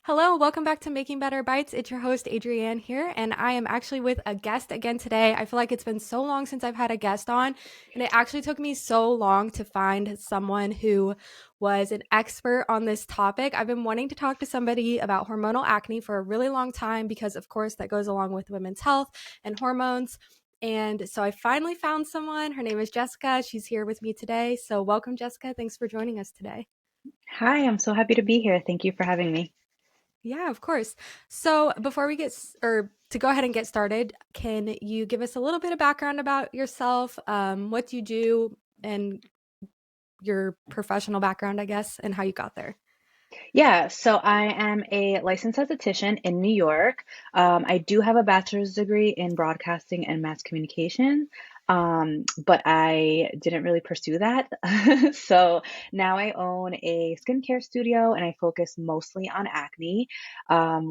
Hello, welcome back to Making Better Bites. It's your host, Adrienne here, and I am actually with a guest again today. I feel like it's been so long since I've had a guest on, and it actually took me so long to find someone who was an expert on this topic. I've been wanting to talk to somebody about hormonal acne for a really long time because, of course, that goes along with women's health and hormones. And so I finally found someone. Her name is Jessica. She's here with me today. So, welcome, Jessica. Thanks for joining us today. Hi, I'm so happy to be here. Thank you for having me. Yeah, of course. So before we or to go ahead and get started, can you give us a little bit of background about yourself, what you do, and your professional background, I guess, and how you got there? Yeah, so I am a licensed esthetician in New York. I do have a bachelor's degree in broadcasting and mass communication, but I didn't really pursue that. So now I own a skincare studio and I focus mostly on acne.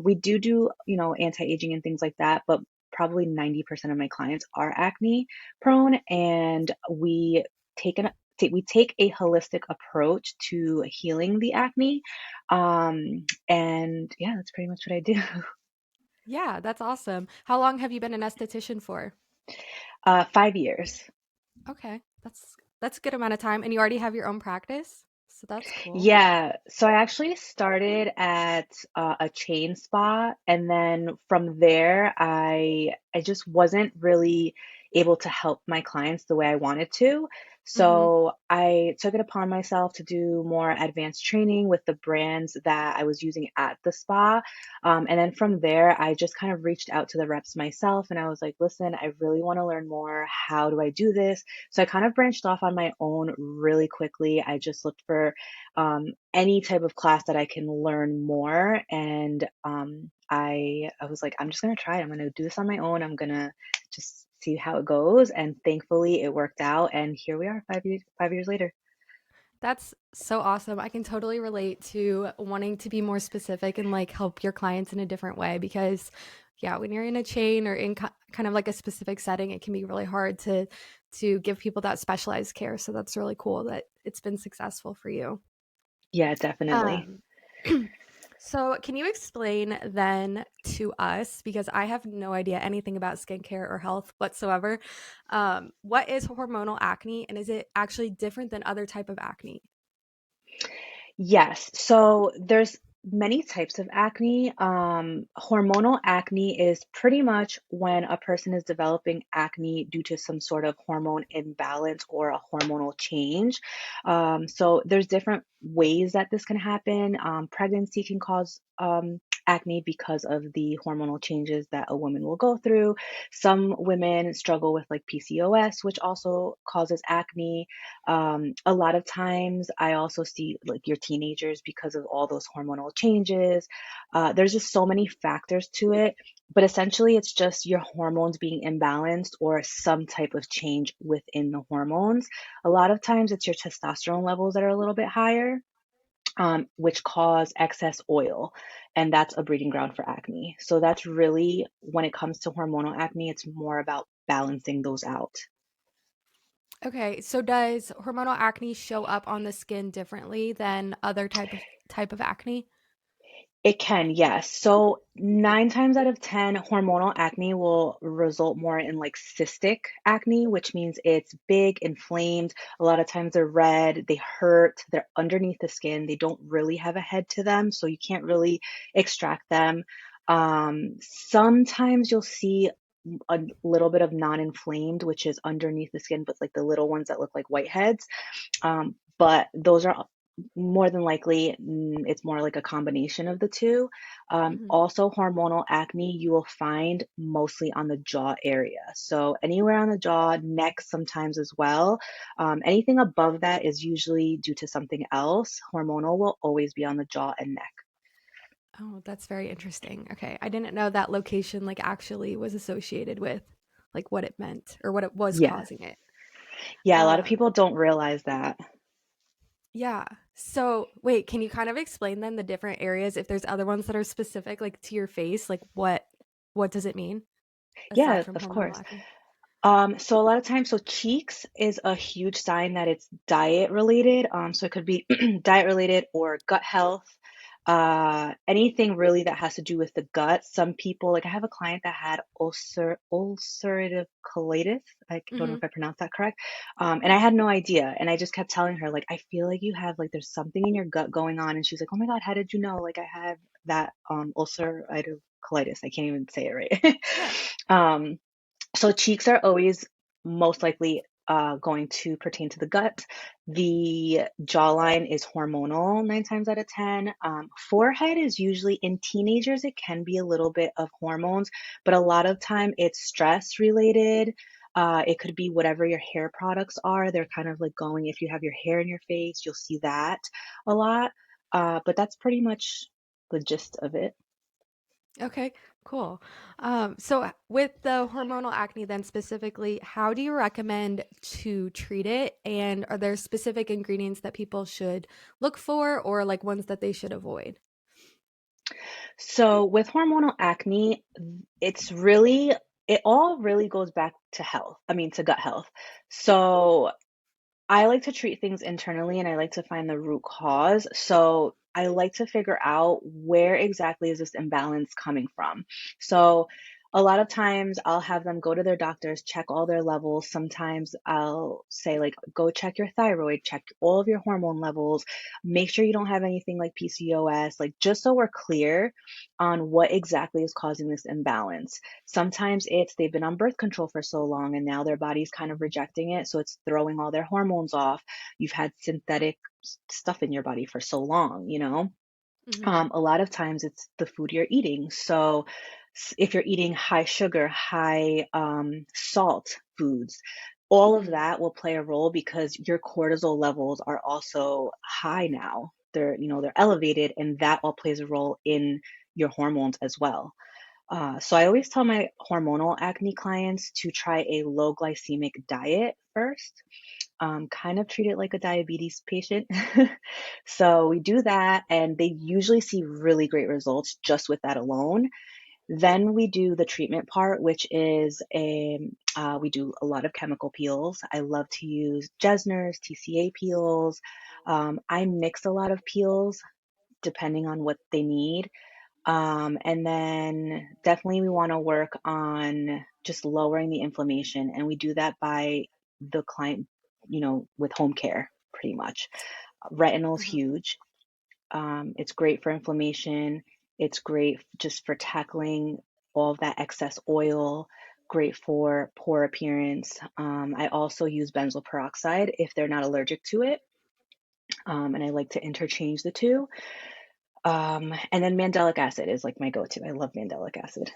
We do, anti-aging and things like that, but probably 90% of my clients are acne prone, and take an we take a holistic approach to healing the acne. And yeah, that's pretty much what I do. Yeah, that's awesome. How long have you been an esthetician for? 5 years. Okay, that's a good amount of time, and you already have your own practice, so that's cool. Yeah, so I actually started at a chain spa, and then from there, I just wasn't really able to help my clients the way I wanted to. Mm-hmm. So I took it upon myself to do more advanced training with the brands that I was using at the spa. And then from there, I just kind of reached out to the reps myself, and I was like, listen, I really want to learn more. How do I do this? So I kind of branched off on my own really quickly. I just looked for any type of class that I can learn more. And I was like, I'm just gonna try it. I'm gonna do this on my own. I'm gonna just see how it goes. And thankfully, it worked out. And here we are, 5 years, 5 years later. That's so awesome. I can totally relate to wanting to be more specific and like help your clients in a different way because yeah, when you're in a chain or in kind of like a specific setting, it can be really hard to give people that specialized care. So that's really cool that it's been successful for you. Yeah, definitely. Um so can you explain then to us because I have no idea anything about skincare or health whatsoever. What is hormonal acne and is it actually different than other type of acne? Yes. So there's many types of acne. Hormonal acne is pretty much when a person is developing acne due to some sort of hormone imbalance or a hormonal change. So there's different ways that this can happen. Pregnancy can cause acne because of the hormonal changes that a woman will go through. Some women struggle with like PCOS, which also causes acne. A lot of times, I also see like your teenagers because of all those hormonal changes. There's just so many factors to it, but essentially, it's just your hormones being imbalanced or some type of change within the hormones. A lot of times, it's your testosterone levels that are a little bit higher, which cause excess oil, and that's a breeding ground for acne. So, that's really when it comes to hormonal acne, it's more about balancing those out. Okay, so does hormonal acne show up on the skin differently than other type of acne? It can, yes. So 9 times out of 10, hormonal acne will result more in like cystic acne, which means it's big, inflamed. A lot of times they're red, they hurt, they're underneath the skin. They don't really have a head to them, so you can't really extract them. Sometimes you'll see a little bit of non-inflamed, which is underneath the skin, but like the little ones that look like whiteheads. But those are more than likely, it's more like a combination of the two. Mhm. Also, hormonal acne you will find mostly on the jaw area. So, anywhere on the jaw, neck sometimes as well. Anything above that is usually due to something else. Hormonal will always be on the jaw and neck. Oh, that's very interesting. Okay, I didn't know that location like actually was associated with like what it meant or what it was Yeah. causing it. Yeah, a lot of Um, people don't realize that. yeah. So, wait, can you kind of explain then the different areas if there's other ones that are specific like to your face, like what does it mean aside Yeah, from of hormonal course. acne? So a lot of times, so cheeks is a huge sign that it's diet related. So it could be diet related or gut health. Anything really that has to do with the gut. Some people, like I have a client that had ulcerative colitis. I don't know Hmm. if I pronounced that correct. And I had no idea. And I just kept telling her, like, I feel like you have, like, there's something in your gut going on. And she's like, oh my God, how did you know? Like, I have that ulcerative colitis. I can't even say it right. Yeah. um, so cheeks are always most likely going to pertain to the gut. The jawline is hormonal 9 times out of 10. Forehead is usually in teenagers, it can be a little bit of hormones, but a lot of time it's stress related. It could be whatever your hair products are. They're kind of like going, if you have your hair in your face, you'll see that a lot. But that's pretty much the gist of it. Okay, cool. So with the hormonal acne, then specifically, how do you recommend to treat it? And are there specific ingredients that people should look for or like ones that they should avoid? So with hormonal acne, it's really, it all really goes back to health. I mean, to gut health. So I like to treat things internally and I like to find the root cause. So I like to figure out where exactly is this imbalance coming from. So a lot of times I'll have them go to their doctors, check all their levels. Sometimes I'll say, like, go check your thyroid, check all of your hormone levels, make sure you don't have anything like PCOS, like just so we're clear on what exactly is causing this imbalance. Sometimes it's they've been on birth control for so long and now their body's kind of rejecting it, so it's throwing all their hormones off. You've had synthetic stuff in your body for so long, you know? Hmm. A lot of times it's the food you're eating. So if you're eating high sugar, high salt foods, all of Hmm. that will play a role because your cortisol levels are also high now. They're elevated, and that all plays a role in your hormones as well. So I always tell my hormonal acne clients to try a low glycemic diet first, kind of treat it like a diabetes patient. So we do that, and they usually see really great results just with that alone. Then we do the treatment part, which is we do a lot of chemical peels. I love to use Jessner's, TCA peels. I mix a lot of peels depending on what they need. And then definitely we want to work on just lowering the inflammation. And we do that by the client, with home care pretty much. Retinol is Uh-huh. huge. It's great for inflammation. It's great just for tackling all of that excess oil, great for pore appearance. I also use benzoyl peroxide if they're not allergic to it. And I like to interchange the two. And then mandelic acid is like my go-to. I love mandelic acid.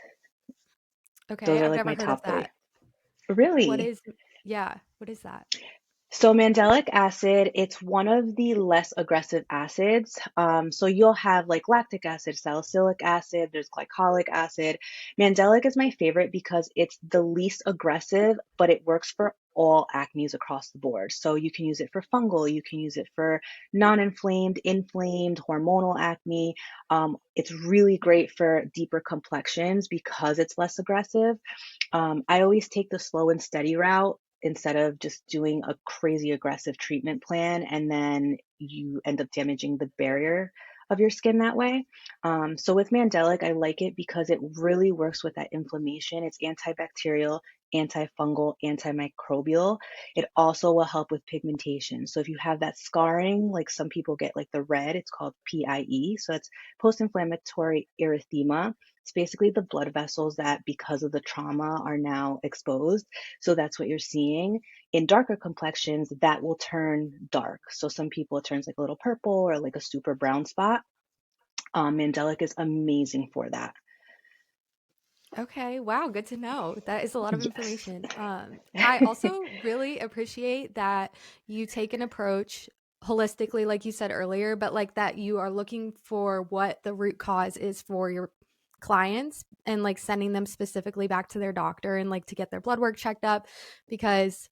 Okay, Those are I've like never my heard of top three. that. What Really? is, yeah, what is that? So mandelic acid, it's one of the less aggressive acids. So you'll have like lactic acid, salicylic acid, there's glycolic acid. Mandelic is my favorite because it's the least aggressive, but it works for all acnes across the board. So you can use it for fungal, you can use it for non-inflamed, inflamed, hormonal acne. It's really great for deeper complexions because it's less aggressive. I always take the slow and steady route instead of just doing a crazy aggressive treatment plan and then you end up damaging the barrier of your skin that way. So with mandelic, I like it because it really works with that inflammation. It's antibacterial, antifungal, antimicrobial. It also will help with pigmentation. So if you have that scarring, like some people get like the red, it's called PIE. So it's post-inflammatory erythema. It's basically the blood vessels that, because of the trauma, are now exposed. So that's what you're seeing. In darker complexions, that will turn dark. So some people, it turns like a little purple or like a super brown spot. Mandelic is amazing for that. Okay, wow, good to know. That is a lot of Yes. information. I also really appreciate that you take an approach holistically, like you said earlier, but like that you are looking for what the root cause is for your clients and like sending them specifically back to their doctor and like to get their blood work checked up because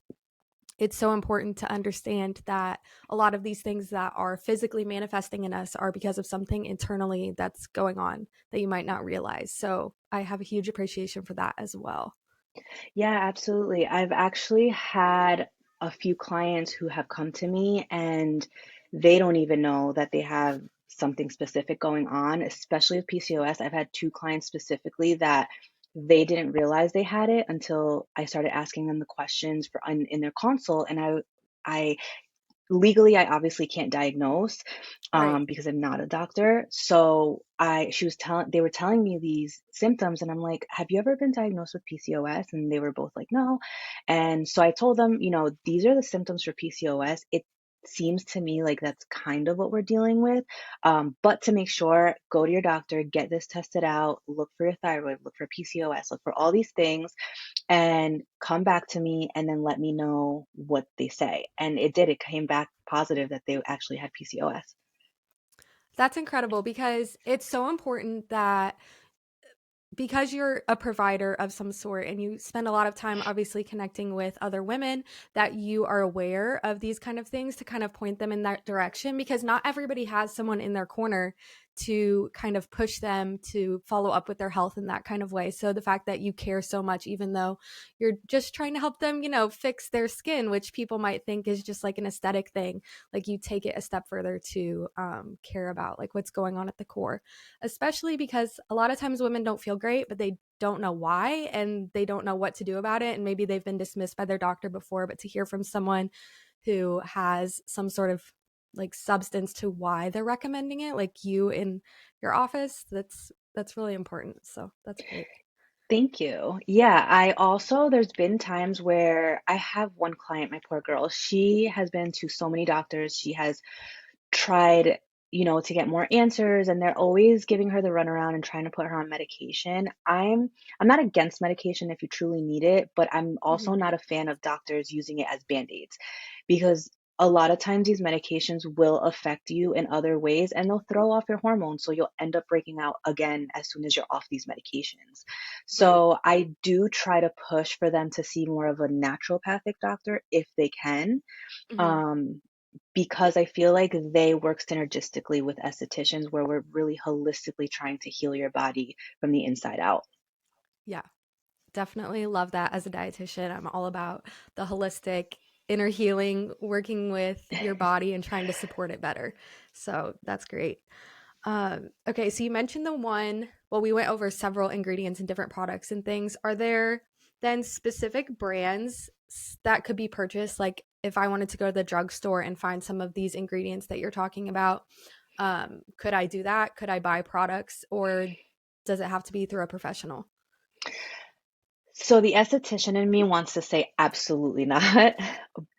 it's so important to understand that a lot of these things that are physically manifesting in us are because of something internally that's going on that you might not realize. So I have a huge appreciation for that as well. Yeah, absolutely. I've actually had a few clients who have come to me and they don't even know that they have something specific going on, especially with PCOS. I've had two clients specifically that they didn't realize they had it until I started asking them the questions in their consult, and I legally I obviously can't diagnose Right. because I'm not a doctor. So they were telling me these symptoms, and I'm like, have you ever been diagnosed with PCOS? And they were both like, no. And so I told them, these are the symptoms for PCOS. It seems to me like that's kind of what we're dealing with. But to make sure, go to your doctor, get this tested out, look for your thyroid, look for PCOS, look for all these things, and come back to me and then let me know what they say. And it did. It came back positive that they actually had PCOS. That's incredible because it's so important that because you're a provider of some sort and you spend a lot of time obviously connecting with other women, that you are aware of these kind of things to kind of point them in that direction, because not everybody has someone in their corner to kind of push them to follow up with their health in that kind of way. So the fact that you care so much, even though you're just trying to help them, fix their skin, which people might think is just like an aesthetic thing, like you take it a step further to care about like what's going on at the core, especially because a lot of times women don't feel great, but they don't know why and they don't know what to do about it. And maybe they've been dismissed by their doctor before, but to hear from someone who has some sort of like substance to why they're recommending it, like you in your office, that's really important. So that's great. Thank you. Yeah, there's been times where I have one client, my poor girl. She has been to so many doctors. She has tried, to get more answers, and they're always giving her the runaround and trying to put her on medication. I'm not against medication if you truly need it, but I'm also Mhm. not a fan of doctors using it as band-aids, because a lot of times these medications will affect you in other ways and they'll throw off your hormones, so you'll end up breaking out again as soon as you're off these medications. Right. So I do try to push for them to see more of a naturopathic doctor if they can. Hmm. Um, because I feel like they work synergistically with estheticians, where we're really holistically trying to heal your body from the inside out. Yeah, definitely love that. As a dietitian, I'm all about the holistic inner healing, working with your body and trying to support it better. So that's great. Okay, so you mentioned the one, well, we went over several ingredients and different products and things. Are there then specific brands that could be purchased? Like if I wanted to go to the drugstore and find some of these ingredients that you're talking about, could I do that? Could I buy products, or does it have to be through a professional? So the esthetician in me wants to say absolutely not.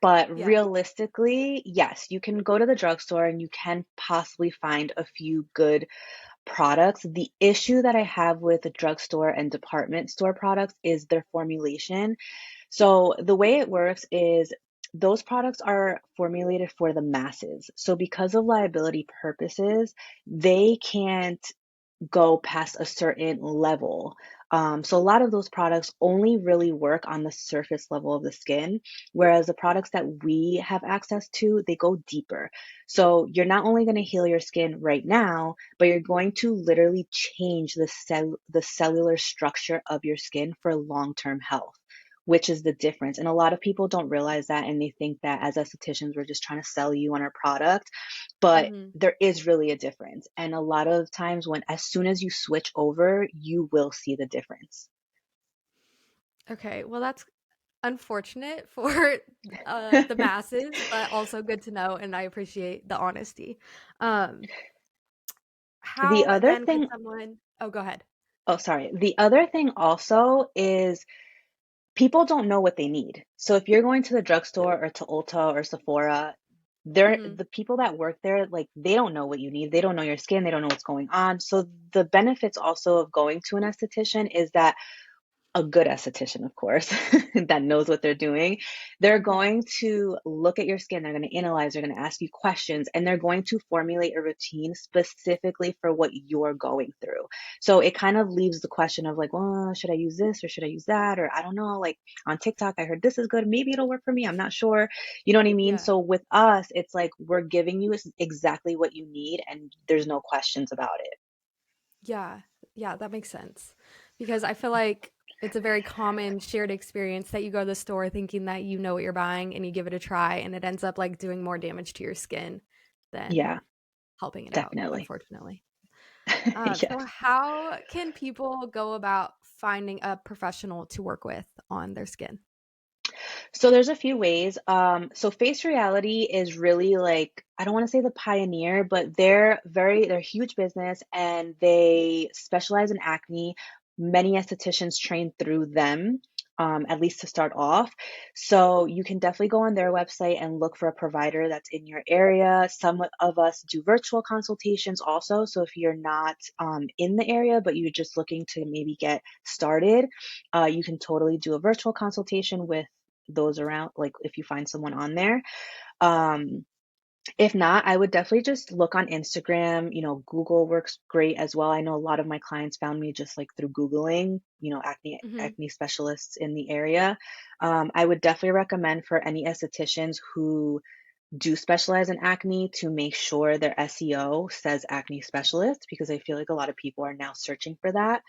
But Yeah. realistically, yes, you can go to the drugstore and you can possibly find a few good products. The issue that I have with the drugstore and department store products is their formulation. So the way it works is those products are formulated for the masses. So because of liability purposes, they can't go past a certain level. So a lot of those products only really work on the surface level of the skin, whereas the products that we have access to, they go deeper. So you're not only going to heal your skin right now, but you're going to literally change the cellular structure of your skin for long-term health, which is the difference. And a lot of people don't realize that, and they think that as estheticians, we're just trying to sell you on our product, but Hmm. there is really a difference. And a lot of times, as soon as you switch over, you will see the difference. Okay, well, that's unfortunate for the masses, but also good to know, and I appreciate the honesty. Um, The how other then could thing, someone? Oh, go ahead. oh, sorry. The other thing also is people don't know what they need. So if you're going to the drugstore or to Ulta or Sephora, Hmm. the people that work there, like, they don't know what you need. They don't know your skin. They don't know what's going on. So the benefits also of going to an esthetician is that a good esthetician, of course, that knows what they're doing. They're Hmm. going to look at your skin, they're going to analyze, they're going to ask you questions, and they're going to formulate a routine specifically for what you're going through. So it kind of leaves the question of like, well, should I use this or should I use that? Or I don't know, like on TikTok, I heard this is good. Maybe it'll work for me. I'm not sure. You know what I mean? Yeah, So with us, it's like we're giving you exactly what you need, and there's no questions about it. yeah, yeah. That makes sense because I feel like it's a very common shared experience that you go to the store thinking that you know what you're buying and you give it a try, and it ends up like doing more damage to your skin than Yeah. helping it out, Definitely. unfortunately. So Yes. how can people go about finding a professional to work with on their skin? So there's a few ways. So Face Reality is really like, I don't want to say the pioneer, but they're a huge business and they specialize in acne. Many estheticians train through them, at least to start off. So you can definitely go on their website and look for a provider that's in your area. Some of us do virtual consultations also. So if you're not in the area, but you're just looking to maybe get started, you can totally do a virtual consultation with those around, like if you find someone on there. Um, if not, I would definitely just look on Instagram. Google works great as well. I know a lot of my clients found me just like through Googling, acne Hmm. acne specialists in the area. I would definitely recommend for any estheticians who do specialize in acne to make sure their SEO says acne specialist, because I feel like a lot of people are now searching for that.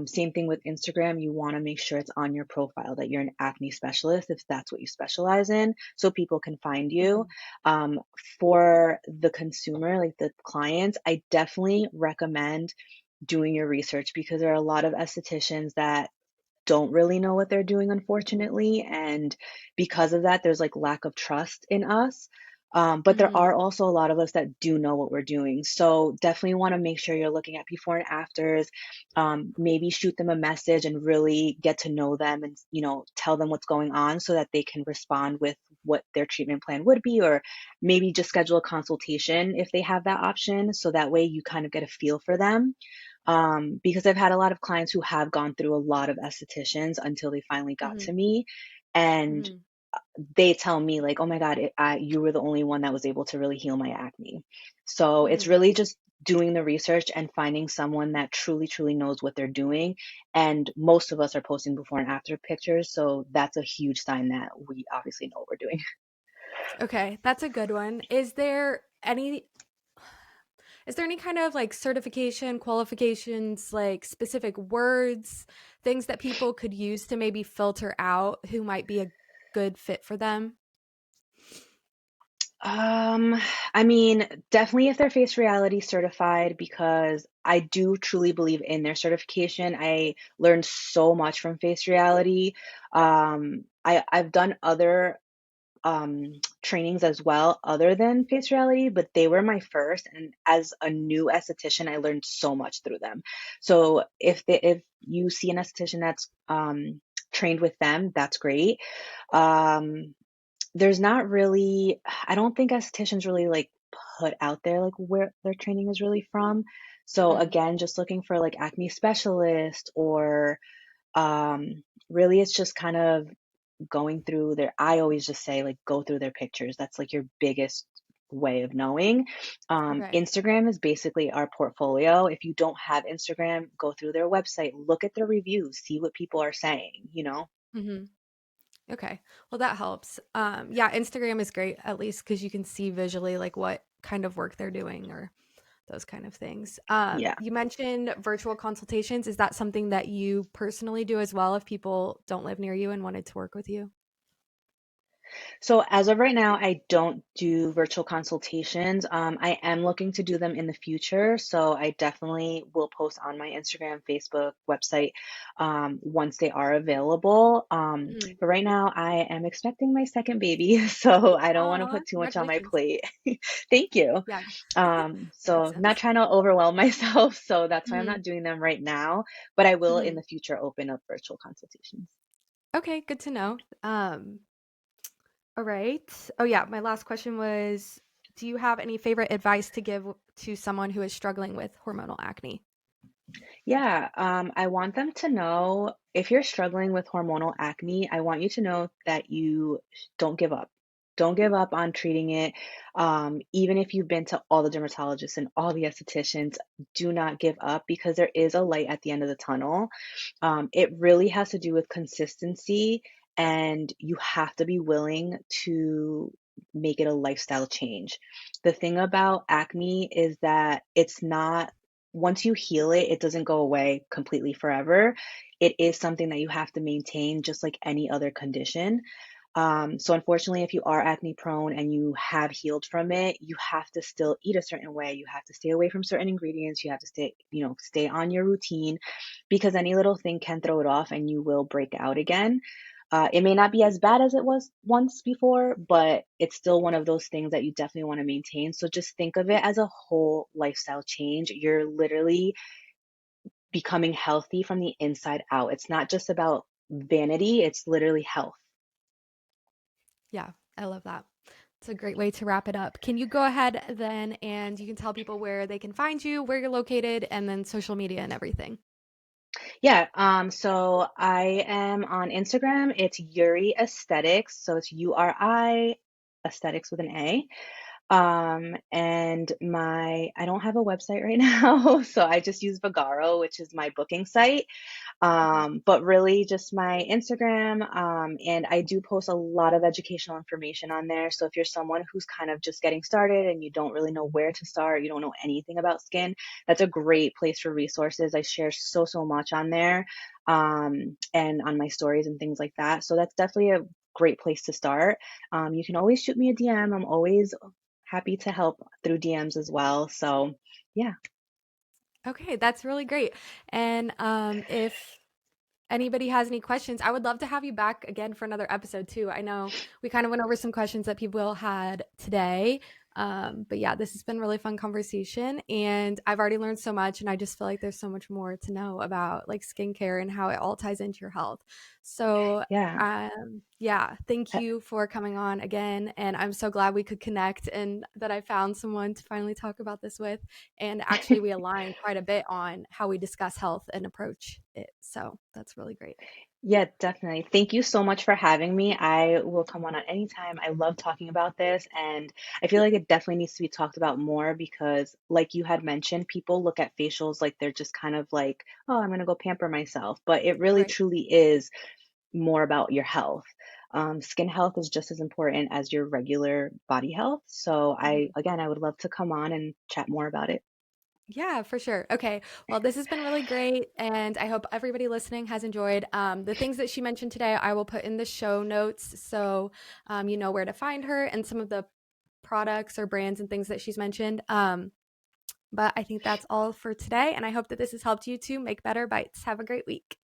Same thing with Instagram. You want to make sure it's on your profile that you're an acne specialist if that's what you specialize in, so people can find you. Hmm. Um, for the consumer, like the clients, I definitely recommend doing your research because there are a lot of estheticians that don't really know what they're doing, unfortunately. And because of that, there's like lack of trust in us. But there Hmm. are also a lot of us that do know what we're doing. So definitely want to make sure you're looking at before and afters. Maybe shoot them a message and really get to know them and, tell them what's going on so that they can respond with what their treatment plan would be, or maybe just schedule a consultation if they have that option. So that way you kind of get a feel for them, because I've had a lot of clients who have gone through a lot of estheticians until they finally got Hmm. to me, and Hmm. they tell me like, "Oh my God, you were the only one that was able to really heal my acne." So it's Hmm. really just doing the research and finding someone that truly, truly knows what they're doing. And most of us are posting before and after pictures, so that's a huge sign that we obviously know what we're doing. Okay, that's a good one. Is there any kind of like certification, qualifications, like specific words, things that people could use to maybe filter out who might be a good fit for them? Um, I mean, definitely if they're Face Reality certified, because I do truly believe in their certification. I learned so much from Face Reality. I've done other trainings as well other than Face Reality, but they were my first. And as a new esthetician, I learned so much through them. So if you see an esthetician that's trained with them, that's great. Um, there's not really, I don't think estheticians really like put out there like where their training is really from. So Hmm. again, just looking for like acne specialist, or really it's just kind of going through their, I always just say like go through their pictures. That's like your biggest way of knowing. Okay. Instagram is basically our portfolio. If you don't have Instagram, go through their website, look at their reviews, see what people are saying. Hmm. Okay. Well, that helps. Yeah, Instagram is great at least because you can see visually like what kind of work they're doing or those kind of things. Yeah. You mentioned virtual consultations. Is that something that you personally do as well if people don't live near you and wanted to work with you? So as of right now, I don't do virtual consultations. I am looking to do them in the future. So I definitely will post on my Instagram, Facebook, website, once they are available. Mhm. But right now, I am expecting my second baby, so I don't want to Aw, put too much on my congratulations. plate. Thank you. Yeah, that makes So sense. not trying to overwhelm myself, so that's why I'm Mhm, not doing them right now. But I will in mhm. the future open up virtual consultations. Okay, good to know. All right. Oh yeah, my last question was, do you have any favorite advice to give to someone who is struggling with hormonal acne? Yeah, I want them to know, if you're struggling with hormonal acne, I want you to know that you don't give up. Don't give up on treating it. Even if you've been to all the dermatologists and all the estheticians, do not give up because there is a light at the end of the tunnel. It really has to do with consistency, and you have to be willing to make it a lifestyle change. The thing about acne is that it's not, once you heal it, it doesn't go away completely forever. It is something that you have to maintain just like any other condition. So unfortunately, if you are acne prone and you have healed from it, you have to still eat a certain way. You have to stay away from certain ingredients. You have to stay on your routine because any little thing can throw it off and you will break out again. It may not be as bad as it was once before, but it's still one of those things that you definitely want to maintain. So just think of it as a whole lifestyle change. You're literally becoming healthy from the inside out. It's not just about vanity, it's literally health. Yeah, I love that. It's a great way to wrap it up. Can you go ahead then and you can tell people where they can find you, where you're located, and then social media and everything? Yeah, so I am on Instagram. It's Yuri Aesthetics. So it's URI Aesthetics with an A. And I don't have a website right now, so I just use Vagaro, which is my booking site. Okay. But really just my Instagram. And I do post a lot of educational information on there. So if you're someone who's kind of just getting started and you don't really know where to start, you don't know anything about skin, that's a great place for resources. I share so much on there, and on my stories and things like that. So that's definitely a great place to start. You can always shoot me a DM. I'm always happy to help through DMs as well. So yeah. Okay, that's really great. And if anybody has any questions, I would love to have you back again for another episode too. I know we kind of went over some questions that people had today. But yeah, this has been a really fun conversation and I've already learned so much and I just feel like there's so much more to know about like skincare and how it all ties into your health. So Yeah. yeah, thank you for coming on again. And I'm so glad we could connect and that I found someone to finally talk about this with. And actually, we align quite a bit on how we discuss health and approach it. So that's really great. Yeah, definitely. Thank you so much for having me. I will come on at any time. I love talking about this, and I feel like it definitely needs to be talked about more because, like you had mentioned, people look at facials like they're just kind of like, oh, I'm going to go pamper myself. But it really Right. truly is more about your health. Skin health is just as important as your regular body health. So Mhm. I would love to come on and chat more about it. Yeah, for sure. Okay. Well, this has been really great. And I hope everybody listening has enjoyed. The things that she mentioned today, I will put in the show notes. So you know where to find her and some of the products or brands and things that she's mentioned. But I think that's all for today. And I hope that this has helped you to make better bites. Have a great week.